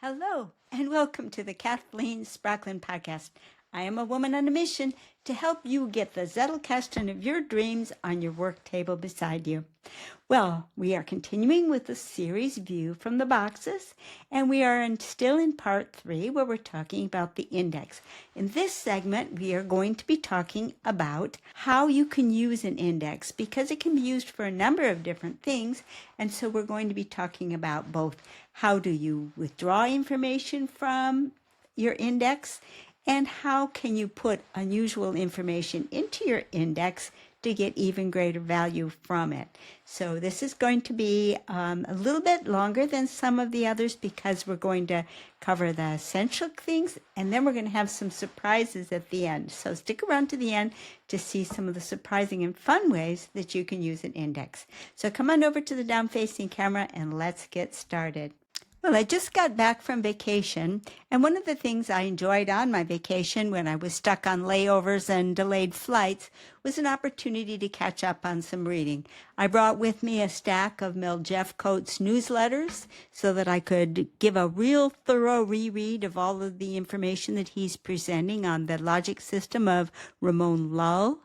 Hello, and welcome to the Kathleen Spracklin Podcast. I am a woman on a mission to help you get the Zettelkasten of your dreams on your work table beside you. Well, we are continuing with the series View from the Boxes, and we are still in part 3 where we're talking about the index. In this segment, we are going to be talking about how you can use an index because it can be used for a number of different things, and so we're going to be talking about both how do you withdraw information from your index and how can you put unusual information into your index to get even greater value from it. So this is going to be a little bit longer than some of the others because we're going to cover the essential things and then we're going to have some surprises at the end. So stick around to the end to see some of the surprising and fun ways that you can use an index. So come on over to the down-facing camera and let's get started. Well, I just got back from vacation, and one of the things I enjoyed on my vacation when I was stuck on layovers and delayed flights was an opportunity to catch up on some reading. I brought with me a stack of Mel Jeffcoat's newsletters so that I could give a real thorough reread of all of the information that he's presenting on the logic system of Ramon Lull.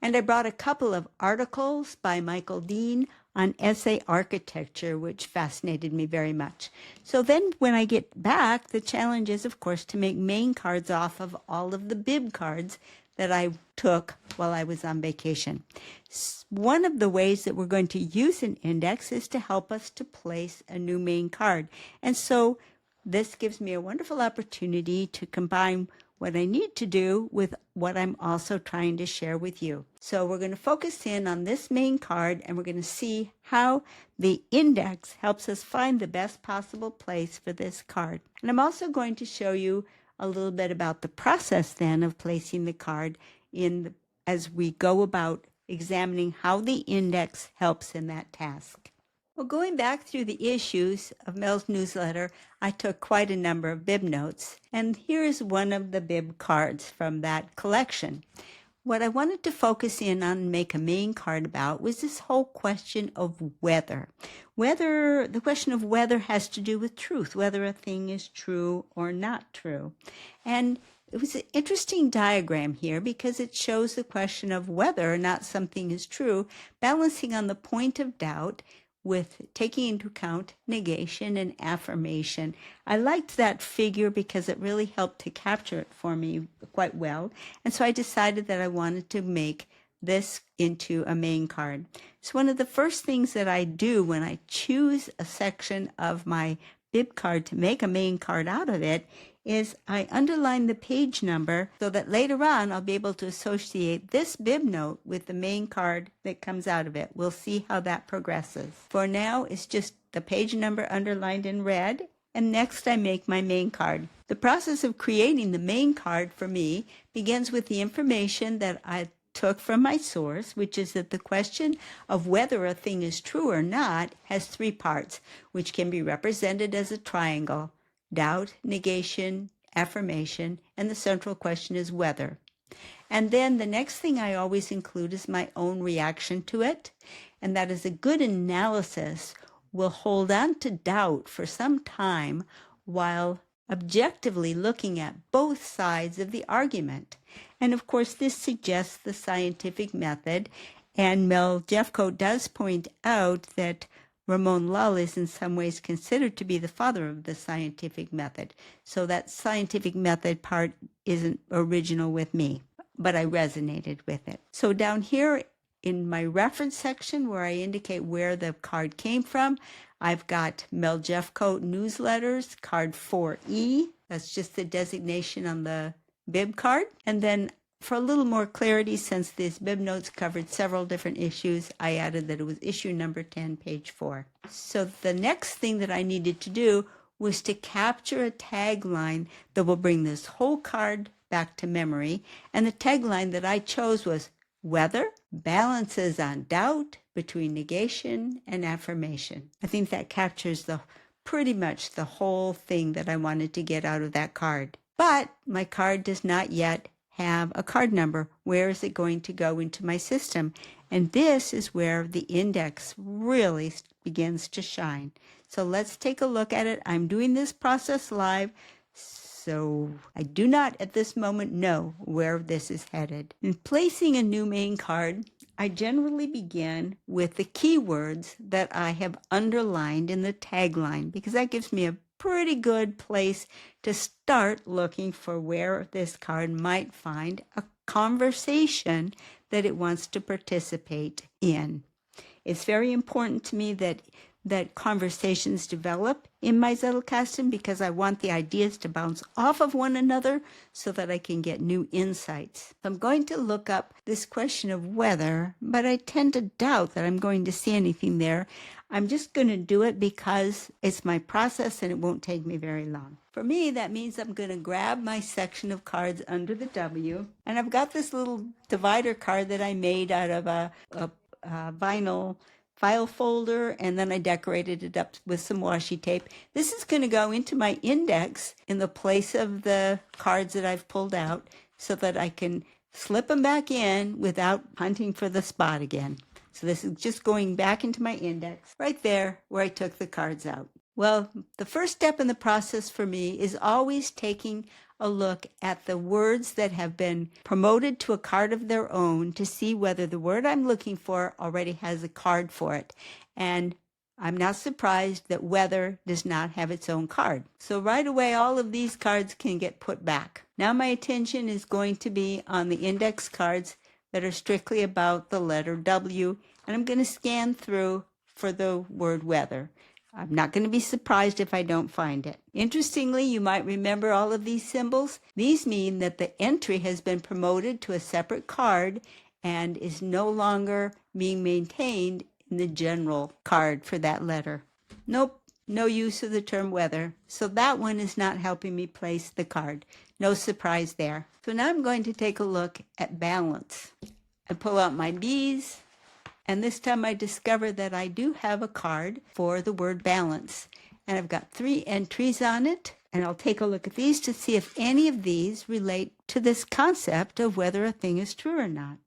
And I brought a couple of articles by Michael Dean on essay architecture, which fascinated me very much. So then when I get back, the challenge is, of course, to make main cards off of all of the bib cards that I took while I was on vacation. One of the ways that we're going to use an index is to help us to place a new main card. And so this gives me a wonderful opportunity to combine what I need to do with what I'm also trying to share with you. So we're going to focus in on this main card and we're going to see how the index helps us find the best possible place for this card. And I'm also going to show you a little bit about the process then of placing the card as we go about examining how the index helps in that task. Well, going back through the issues of Mel's newsletter, I took quite a number of bib notes, and here's one of the bib cards from that collection. What I wanted to focus in on and make a main card about was this whole question of whether. The question of whether has to do with truth, whether a thing is true or not true. And it was an interesting diagram here because it shows the question of whether or not something is true, balancing on the point of doubt with taking into account negation and affirmation. I liked that figure because it really helped to capture it for me quite well. And so I decided that I wanted to make this into a main card. So one of the first things that I do when I choose a section of my bib card to make a main card out of it is I underline the page number so that later on I'll be able to associate this bib note with the main card that comes out of it. We'll see how that progresses. For now, it's just the page number underlined in red, and next I make my main card. The process of creating the main card for me begins with the information that I took from my source, which is that the question of whether a thing is true or not has 3 parts, which can be represented as a triangle: doubt, negation, affirmation, and the central question is whether. And then the next thing I always include is my own reaction to it, and that is a good analysis will hold on to doubt for some time while objectively looking at both sides of the argument. And of course, this suggests the scientific method, and Mel Jeffcoat does point out that Ramon Lull is in some ways considered to be the father of the scientific method. So that scientific method part isn't original with me, but I resonated with it. So down here in my reference section where I indicate where the card came from, I've got Mel Jeffcoat newsletters, card 4E. That's just the designation on the bib card. And then for a little more clarity, since these bib notes covered several different issues, I added that it was issue number 10, page 4. So the next thing that I needed to do was to capture a tagline that will bring this whole card back to memory. And the tagline that I chose was, whether balances on doubt between negation and affirmation. I think that captures pretty much the whole thing that I wanted to get out of that card. But my card does not yet have a card number. Where is it going to go into my system? And this is where the index really begins to shine. So let's take a look at it. I'm doing this process live, so I do not at this moment know where this is headed. In placing a new main card, I generally begin with the keywords that I have underlined in the tagline, because that gives me a pretty good place to start looking for where this card might find a conversation that it wants to participate in. It's very important to me that conversations develop in my Zettelkasten, because I want the ideas to bounce off of one another so that I can get new insights. I'm going to look up this question of weather, but I tend to doubt that I'm going to see anything there. I'm just going to do it because it's my process and it won't take me very long. For me, that means I'm going to grab my section of cards under the W, and I've got this little divider card that I made out of a vinyl file folder, and then I decorated it up with some washi tape. This is going to go into my index in the place of the cards that I've pulled out so that I can slip them back in without hunting for the spot again. So this is just going back into my index right there where I took the cards out. Well, the first step in the process for me is always taking a look at the words that have been promoted to a card of their own to see whether the word I'm looking for already has a card for it. And I'm not surprised that weather does not have its own card. So right away, all of these cards can get put back. Now my attention is going to be on the index cards that are strictly about the letter W, and I'm going to scan through for the word weather. I'm not going to be surprised if I don't find it. Interestingly, you might remember all of these symbols. These mean that the entry has been promoted to a separate card and is no longer being maintained in the general card for that letter. Nope, no use of the term weather. So that one is not helping me place the card. No surprise there. So now I'm going to take a look at balance. I pull out my bees. And this time I discover that I do have a card for the word balance. And I've got 3 entries on it. And I'll take a look at these to see if any of these relate to this concept of whether a thing is true or not.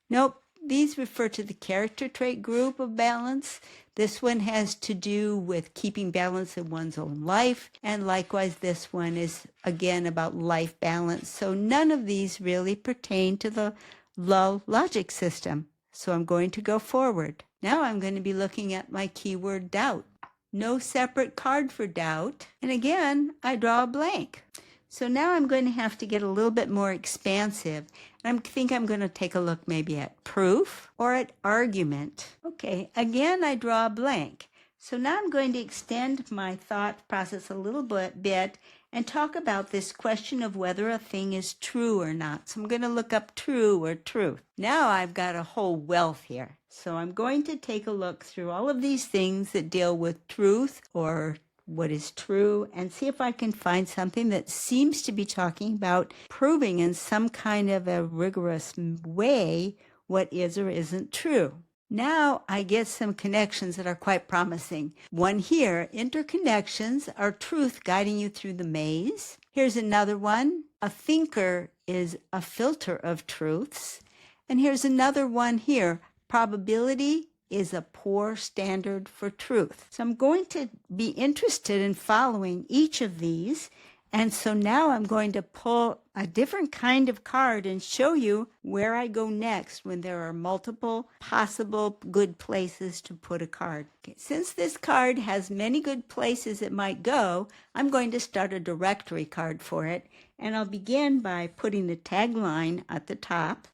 Nope, these refer to the character trait group of balance. This one has to do with keeping balance in one's own life. And likewise, this one is again about life balance. So none of these really pertain to the LiLL logic system. So I'm going to go forward. Now I'm going to be looking at my keyword doubt. No separate card for doubt. And again, I draw a blank. So now I'm going to have to get a little bit more expansive. And I think I'm going to take a look maybe at proof or at argument. Okay, again, I draw a blank. So now I'm going to extend my thought process a little bit and talk about this question of whether a thing is true or not. So I'm going to look up true or truth. Now I've got a whole wealth here. So I'm going to take a look through all of these things that deal with truth or what is true and see if I can find something that seems to be talking about proving in some kind of a rigorous way what is or isn't true. Now I get some connections that are quite promising. One here, interconnections are truth guiding you through the maze. Here's another one. A thinker is a filter of truths. And here's another one here. Probability is a poor standard for truth. So I'm going to be interested in following each of these. And so now I'm going to pull a different kind of card and show you where I go next when there are multiple possible good places to put a card. Okay. Since this card has many good places it might go, I'm going to start a directory card for it. And I'll begin by putting the tagline at the top.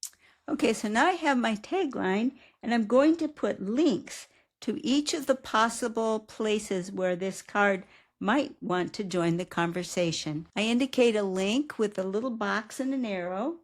Okay, so now I have my tagline, and I'm going to put links to each of the possible places where this card might want to join the conversation. I indicate a link with a little box and an arrow,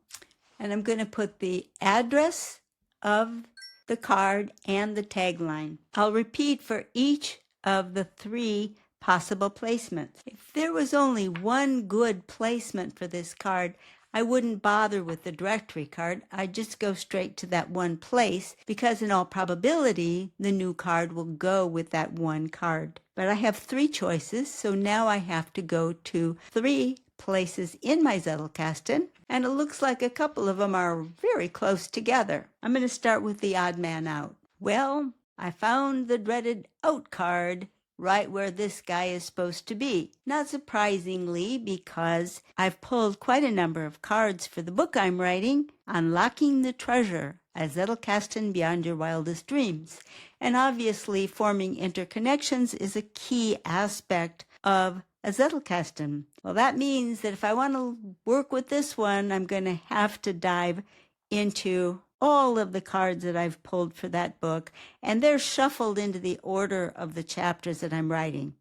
and I'm going to put the address of the card and the tagline. I'll repeat for each of the 3 possible placements. If there was only one good placement for this card, I wouldn't bother with the directory card. I'd just go straight to that one place because in all probability, the new card will go with that one card. But I have 3 choices, so now I have to go to 3 places in my Zettelkasten, and it looks like a couple of them are very close together. I'm going to start with the odd man out. Well, I found the dreaded out card right where this guy is supposed to be. Not surprisingly, because I've pulled quite a number of cards for the book I'm writing, Unlocking the Treasure, a Zettelkasten Beyond Your Wildest Dreams. And obviously, forming interconnections is a key aspect of a Zettelkasten. Well, that means that if I want to work with this one, I'm going to have to dive into all of the cards that I've pulled for that book, and they're shuffled into the order of the chapters that I'm writing.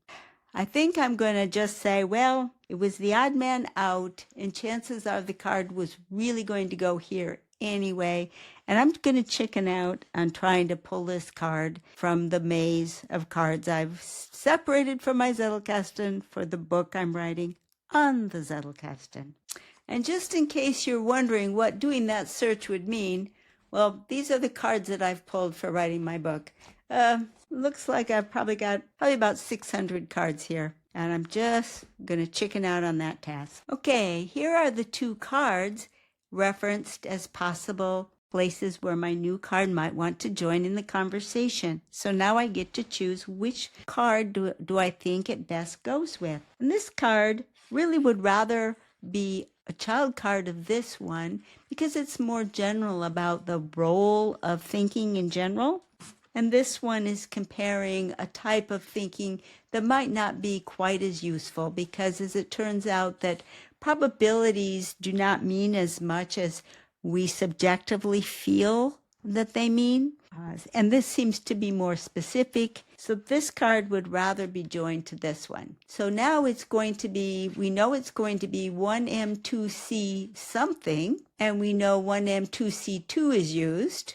I think I'm going to just say, well, it was the odd man out, and chances are the card was really going to go here anyway, and I'm going to chicken out on trying to pull this card from the maze of cards I've separated from my Zettelkasten for the book I'm writing on the Zettelkasten. And just in case you're wondering what doing that search would mean, well, these are the cards that I've pulled for writing my book. Looks like I've probably got about 600 cards here, and I'm just going to chicken out on that task. Okay, here are the 2 cards referenced as possible places where my new card might want to join in the conversation. So now I get to choose which card do I think it best goes with. And this card really would rather be a child card of this one because it's more general about the role of thinking in general. And this one is comparing a type of thinking that might not be quite as useful because, as it turns out, that probabilities do not mean as much as we subjectively feel that they mean. And this seems to be more specific. So this card would rather be joined to this one. So now it's going to be, we know it's going to be 1M2C something, and we know 1M2C2 is used.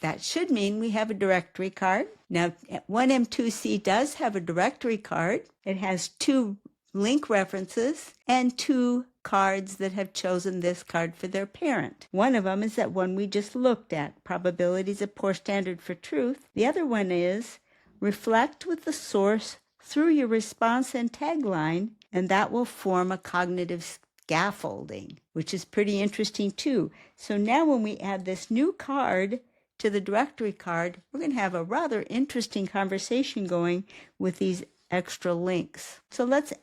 That should mean we have a directory card. Now, 1M2C does have a directory card. It has 2 link references and 2 cards that have chosen this card for their parent. One of them is that one we just looked at, Probabilities of Poor Standard for Truth. The other one is Reflect with the source through your response and tagline, and that will form a cognitive scaffolding, which is pretty interesting too. So now when we add this new card to the directory card, we're going to have a rather interesting conversation going with these extra links. So let's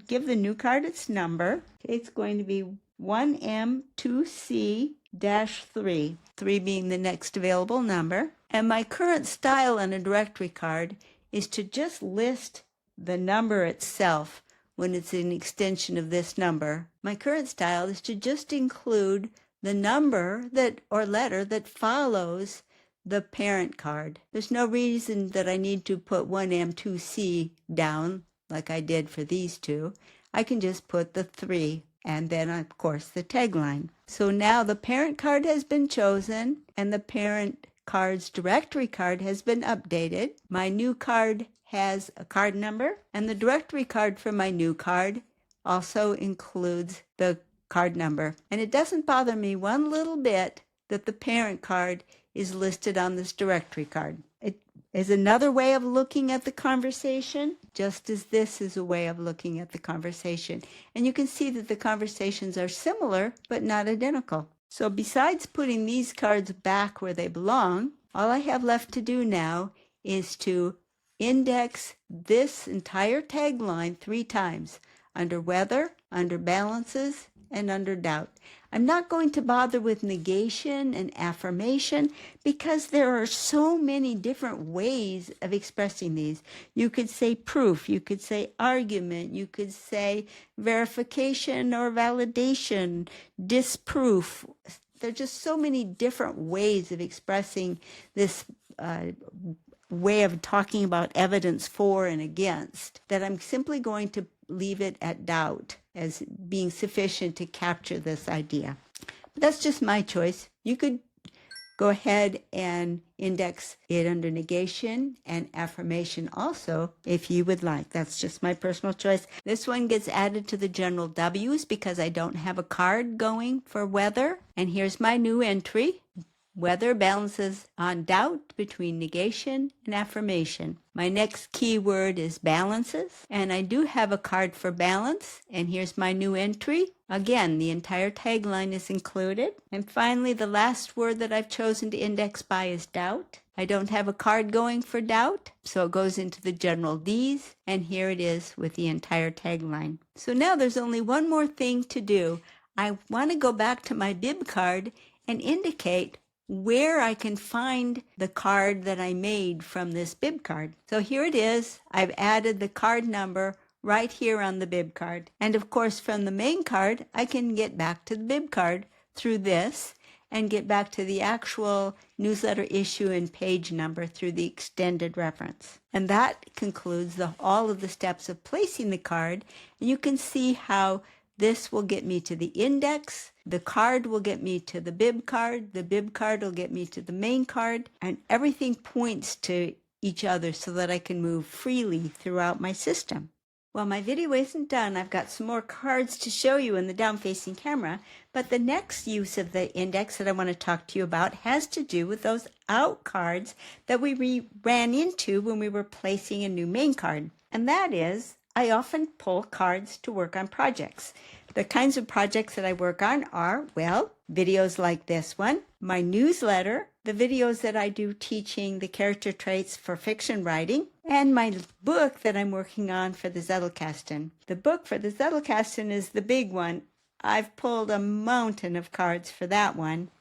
give the new card its number. It's going to be 1M2C-3, 3 being the next available number. And my current style on a directory card is to just list the number itself when it's an extension of this number. My current style is to just include the number or letter that follows the parent card. There's no reason that I need to put 1M2C down like I did for these 2. I can just put the 3 and then, of course, the tagline. So now the parent card has been chosen and the parent card's directory card has been updated. My new card has a card number, and the directory card for my new card also includes the card number. And it doesn't bother me one little bit that the parent card is listed on this directory card. It is another way of looking at the conversation, just as this is a way of looking at the conversation. And you can see that the conversations are similar, but not identical. So besides putting these cards back where they belong, all I have left to do now is to index this entire tagline 3 times, under weather, under balances, and under doubt. I'm not going to bother with negation and affirmation because there are so many different ways of expressing these. You could say proof, you could say argument, you could say verification or validation, disproof. There are just so many different ways of expressing this way of talking about evidence for and against that I'm simply going to leave it at doubt as being sufficient to capture this idea. But that's just my choice. You could go ahead and index it under negation and affirmation also if you would like. That's just my personal choice. This one gets added to the general W's because I don't have a card going for weather. And here's my new entry. Weather balances on doubt between negation and affirmation. My next keyword is balances, and I do have a card for balance, and here's my new entry. Again, the entire tagline is included. And finally, the last word that I've chosen to index by is doubt. I don't have a card going for doubt, so it goes into the general D's, and here it is with the entire tagline. So now there's only one more thing to do. I want to go back to my bib card and indicate where I can find the card that I made from this bib card. So here it is. I've added the card number right here on the bib card. And of course, from the main card, I can get back to the bib card through this and get back to the actual newsletter issue and page number through the extended reference. And that concludes all of the steps of placing the card. And you can see how this will get me to the index, the card will get me to the bib card will get me to the main card, and everything points to each other so that I can move freely throughout my system. Well, my video isn't done. I've got some more cards to show you in the down-facing camera, but the next use of the index that I want to talk to you about has to do with those out cards that we ran into when we were placing a new main card. And that is, I often pull cards to work on projects. The kinds of projects that I work on are, well, videos like this one, my newsletter, the videos that I do teaching the character traits for fiction writing, and my book that I'm working on for the Zettelkasten. The book for the Zettelkasten is the big one. I've pulled a mountain of cards for that one.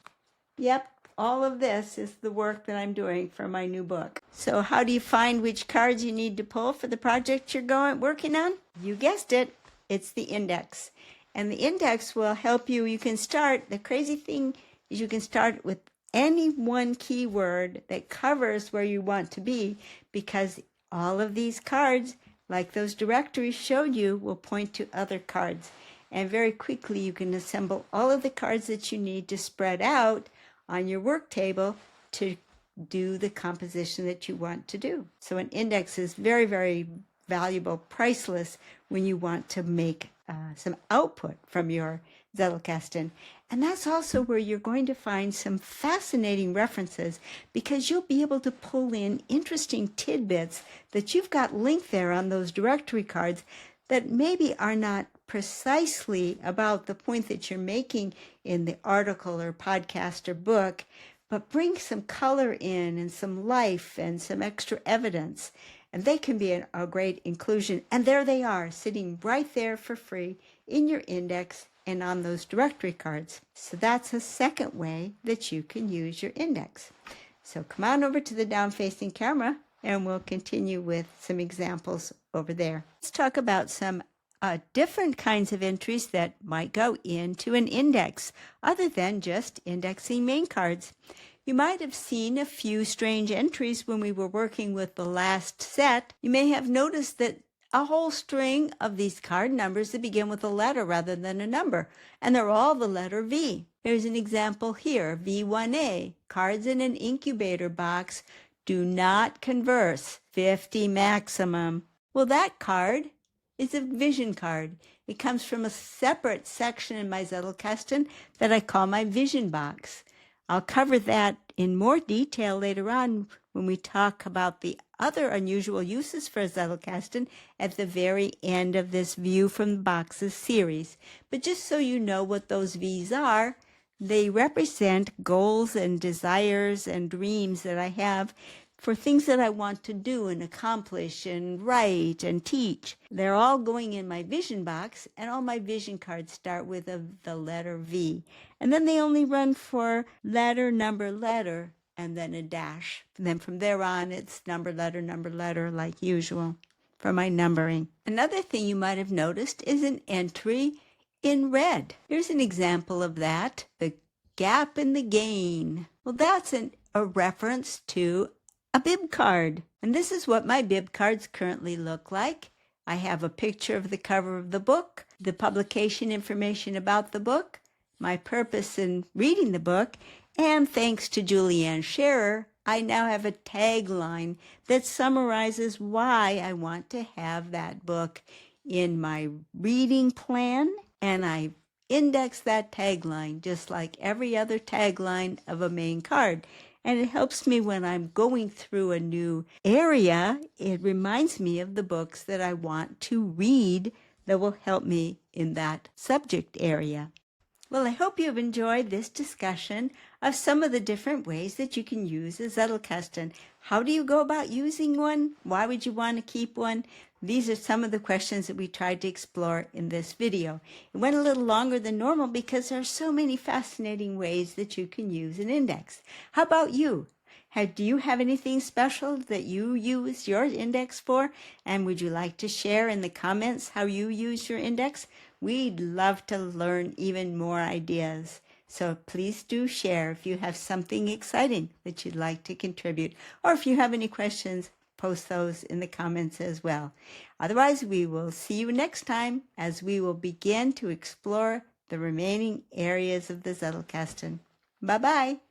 Yep. All of this is the work that I'm doing for my new book. So how do you find which cards you need to pull for the project you're working on? You guessed it. It's the index. And the index will help you. You can start, the crazy thing is you can start with any one keyword that covers where you want to be, because all of these cards, like those directories showed you, will point to other cards. And very quickly you can assemble all of the cards that you need to spread out on your work table to do the composition that you want to do. So an index is very, very valuable, priceless when you want to make some output from your Zettelkasten. And that's also where you're going to find some fascinating references, because you'll be able to pull in interesting tidbits that you've got linked there on those directory cards that maybe are not precisely about the point that you're making in the article or podcast or book, but bring some color in and some life and some extra evidence. And they can be a great inclusion. And there they are, sitting right there for free in your index and on those directory cards. So that's a second way that you can use your index. So come on over to the down-facing camera and we'll continue with some examples over there. Let's talk about some different kinds of entries that might go into an index other than just indexing main cards. You might have seen a few strange entries when we were working with the last set. You may have noticed that a whole string of these card numbers that begin with a letter rather than a number, and they're all the letter V. Here's an example here, V1A, cards in an incubator box, do not converse, 50 maximum. Well, that card is a vision card. It comes from a separate section in my Zettelkasten that I call my vision box. I'll cover that in more detail later on when we talk about the other unusual uses for a Zettelkasten at the very end of this View from the Boxes series. But just so you know what those V's are, they represent goals and desires and dreams that I have for things that I want to do and accomplish and write and teach. They're all going in my vision box, and all my vision cards start with the letter V. And then they only run for letter, number, letter, and then a dash. And then from there on, it's number, letter, like usual for my numbering. Another thing you might have noticed is an entry in red. Here's an example of that, the gap in the gain. Well, that's a reference to a bib card. And this is what my bib cards currently look like. I have a picture of the cover of the book, the publication information about the book, my purpose in reading the book, and thanks to Julianne Scherer, I now have a tagline that summarizes why I want to have that book in my reading plan, and I index that tagline just like every other tagline of a main card. And it helps me when I'm going through a new area. It reminds me of the books that I want to read that will help me in that subject area. Well, I hope you've enjoyed this discussion of some of the different ways that you can use a Zettelkasten. How do you go about using one? Why would you want to keep one? These are some of the questions that we tried to explore in this video. It went a little longer than normal because there are so many fascinating ways that you can use an index. How about you? Do you have anything special that you use your index for? And would you like to share in the comments how you use your index? We'd love to learn even more ideas. So please do share if you have something exciting that you'd like to contribute. Or if you have any questions, post those in the comments as well. Otherwise, we will see you next time as we will begin to explore the remaining areas of the Zettelkasten. Bye-bye.